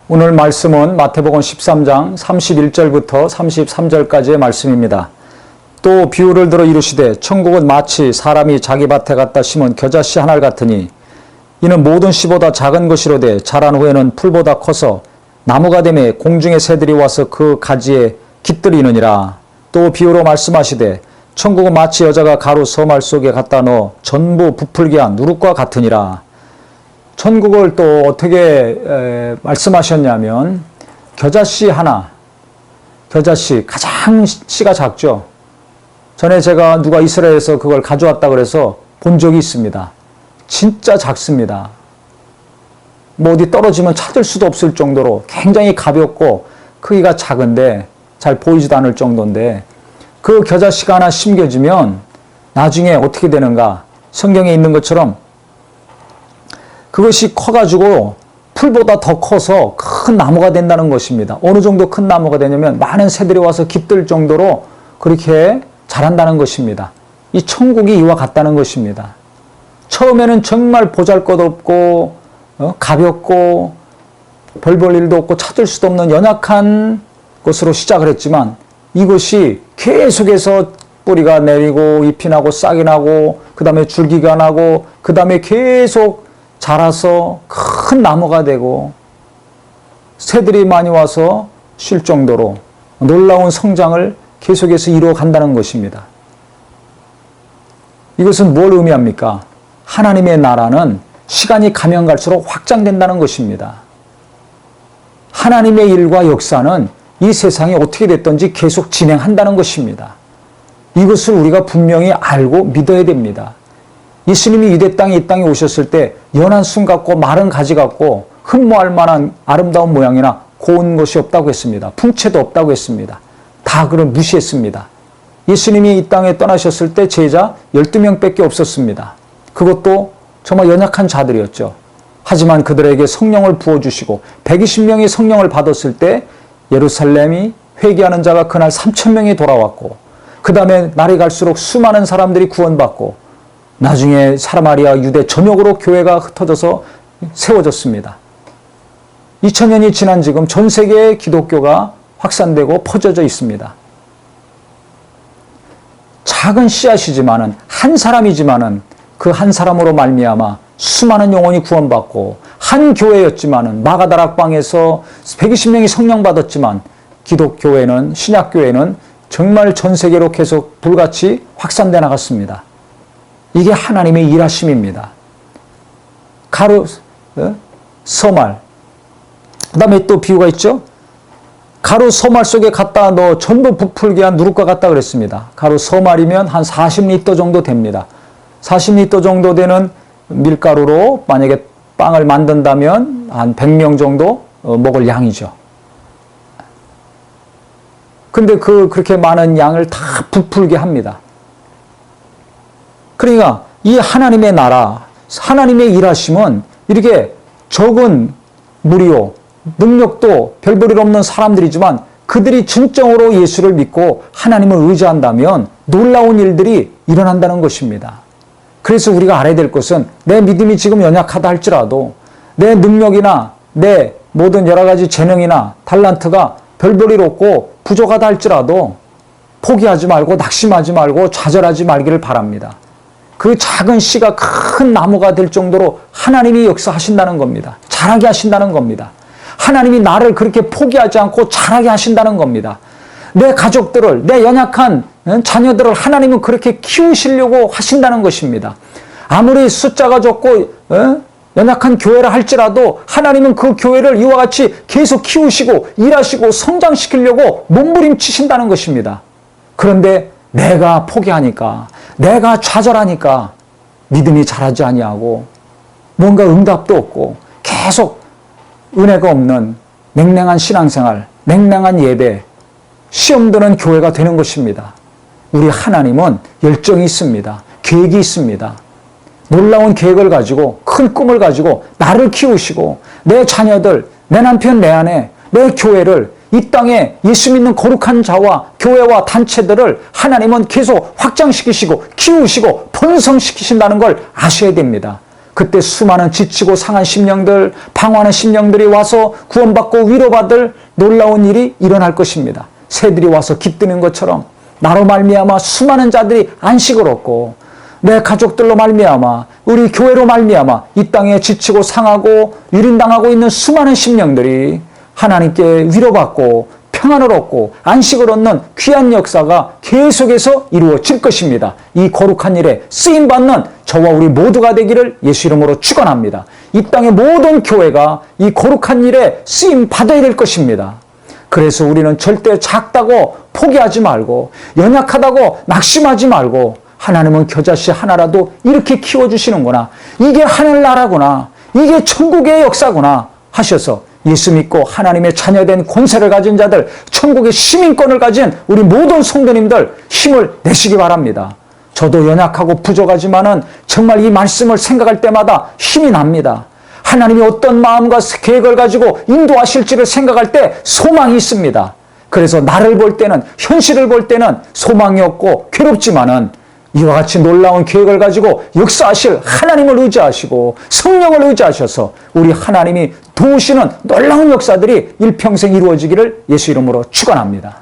오늘 말씀은 마태복음 13장 31절부터 33절까지의 말씀입니다. 또 비유를 들어 이르시되 천국은 마치 사람이 자기 밭에 갖다 심은 겨자씨 하나를 같으니 이는 모든 씨보다 작은 것이로되 자란 후에는 풀보다 커서 나무가 되매 공중의 새들이 와서 그 가지에 깃들이느니라. 또 비유로 말씀하시되 천국은 마치 여자가 가루 서말 속에 갖다 넣어 전부 부풀게 한 누룩과 같으니라. 천국을 또 어떻게 말씀하셨냐면 겨자씨 하나, 겨자씨 가장 씨가 작죠. 전에 제가 누가 이스라엘에서 그걸 가져왔다 그래서 본 적이 있습니다. 진짜 작습니다. 뭐 어디 떨어지면 찾을 수도 없을 정도로 굉장히 가볍고 크기가 작은데 잘 보이지도 않을 정도인데 그 겨자씨가 하나 심겨지면 나중에 어떻게 되는가? 성경에 있는 것처럼 그것이 커가지고 풀보다 더 커서 큰 나무가 된다는 것입니다. 어느 정도 큰 나무가 되냐면 많은 새들이 와서 깃들 정도로 그렇게 자란다는 것입니다. 이 천국이 이와 같다는 것입니다. 처음에는 정말 보잘것없고 가볍고 별 볼 일도 없고 찾을 수도 없는 연약한 것으로 시작을 했지만 이것이 계속해서 뿌리가 내리고 잎이 나고 싹이 나고 그 다음에 줄기가 나고 그 다음에 계속 자라서 큰 나무가 되고 새들이 많이 와서 쉴 정도로 놀라운 성장을 계속해서 이루어 간다는 것입니다. 이것은 뭘 의미합니까? 하나님의 나라는 시간이 가면 갈수록 확장된다는 것입니다. 하나님의 일과 역사는 이 세상이 어떻게 됐든지 계속 진행한다는 것입니다. 이것을 우리가 분명히 알고 믿어야 됩니다. 예수님이 유대 땅에 이 땅에 오셨을 때 연한 순 같고 마른 가지 같고 흠모할 만한 아름다운 모양이나 고운 것이 없다고 했습니다. 풍채도 없다고 했습니다. 다 그를 무시했습니다. 예수님이 이 땅에 떠나셨을 때 제자 12명밖에 없었습니다. 그것도 정말 연약한 자들이었죠. 하지만 그들에게 성령을 부어주시고 120명이 성령을 받았을 때 예루살렘이 회개하는 자가 그날 3,000명이 돌아왔고 그 다음에 날이 갈수록 수많은 사람들이 구원받고 나중에 사마리아 유대 전역으로 교회가 흩어져서 세워졌습니다. 2000년이 지난 지금 전 세계에 기독교가 확산되고 퍼져져 있습니다. 작은 씨앗이지만은 한 사람이지만은 그 한 사람으로 말미암아 수많은 영혼이 구원받고 한 교회였지만은 마가다락방에서 120명이 성령 받았지만 기독교회는 신약교회는 정말 전 세계로 계속 불같이 확산돼 나갔습니다. 이게 하나님의 일하심입니다. 가루, 서말. 그 다음에 또 비유가 있죠. 가루 서말 속에 갖다 넣어 전부 부풀게 한 누룩과 같다 그랬습니다. 가루 서말이면 한 40리터 정도 됩니다. 40리터 정도 되는 밀가루로 만약에 빵을 만든다면 한 100명 정도 먹을 양이죠. 근데 그렇게 많은 양을 다 부풀게 합니다. 그러니까 이 하나님의 나라, 하나님의 일하심은 이렇게 적은 무리요, 능력도 별 볼 일 없는 사람들이지만 그들이 진정으로 예수를 믿고 하나님을 의지한다면 놀라운 일들이 일어난다는 것입니다. 그래서 우리가 알아야 될 것은 내 믿음이 지금 연약하다 할지라도 내 능력이나 내 모든 여러 가지 재능이나 탤런트가 별 볼 일 없고 부족하다 할지라도 포기하지 말고 낙심하지 말고 좌절하지 말기를 바랍니다. 그 작은 씨가 큰 나무가 될 정도로 하나님이 역사하신다는 겁니다. 자라게 하신다는 겁니다. 하나님이 나를 그렇게 포기하지 않고 자라게 하신다는 겁니다. 내 가족들을, 내 연약한 자녀들을 하나님은 그렇게 키우시려고 하신다는 것입니다. 아무리 숫자가 적고 연약한 교회라 할지라도 하나님은 그 교회를 이와 같이 계속 키우시고 일하시고 성장시키려고 몸부림치신다는 것입니다. 그런데 내가 포기하니까, 내가 좌절하니까 믿음이 자라지 아니하고 뭔가 응답도 없고 계속 은혜가 없는 냉랭한 신앙생활, 냉랭한 예배, 시험 드는 교회가 되는 것입니다. 우리 하나님은 열정이 있습니다. 계획이 있습니다. 놀라운 계획을 가지고 큰 꿈을 가지고 나를 키우시고 내 자녀들, 내 남편, 내 아내, 내 교회를 이 땅에 예수 믿는 거룩한 자와 교회와 단체들을 하나님은 계속 확장시키시고 키우시고 번성시키신다는 걸 아셔야 됩니다. 그때 수많은 지치고 상한 심령들, 방황하는 심령들이 와서 구원받고 위로받을 놀라운 일이 일어날 것입니다. 새들이 와서 깃드는 것처럼 나로 말미암아 수많은 자들이 안식을 얻고 내 가족들로 말미암아 우리 교회로 말미암아 이 땅에 지치고 상하고 유린당하고 있는 수많은 심령들이 하나님께 위로받고 평안을 얻고 안식을 얻는 귀한 역사가 계속해서 이루어질 것입니다. 이 거룩한 일에 쓰임받는 저와 우리 모두가 되기를 예수 이름으로 축원합니다. 이 땅의 모든 교회가 이 거룩한 일에 쓰임받아야 될 것입니다. 그래서 우리는 절대 작다고 포기하지 말고 연약하다고 낙심하지 말고 하나님은 겨자씨 하나라도 이렇게 키워주시는구나. 이게 하늘나라구나. 이게 천국의 역사구나 하셔서 예수 믿고 하나님의 자녀된 권세를 가진 자들, 천국의 시민권을 가진 우리 모든 성도님들 힘을 내시기 바랍니다. 저도 연약하고 부족하지만은 정말 이 말씀을 생각할 때마다 힘이 납니다. 하나님이 어떤 마음과 계획을 가지고 인도하실지를 생각할 때 소망이 있습니다. 그래서 나를 볼 때는, 현실을 볼 때는 소망이 없고 괴롭지만은 이와 같이 놀라운 계획을 가지고 역사하실 하나님을 의지하시고 성령을 의지하셔서 우리 하나님이 도우시는 놀라운 역사들이 일평생 이루어지기를 예수 이름으로 축원합니다.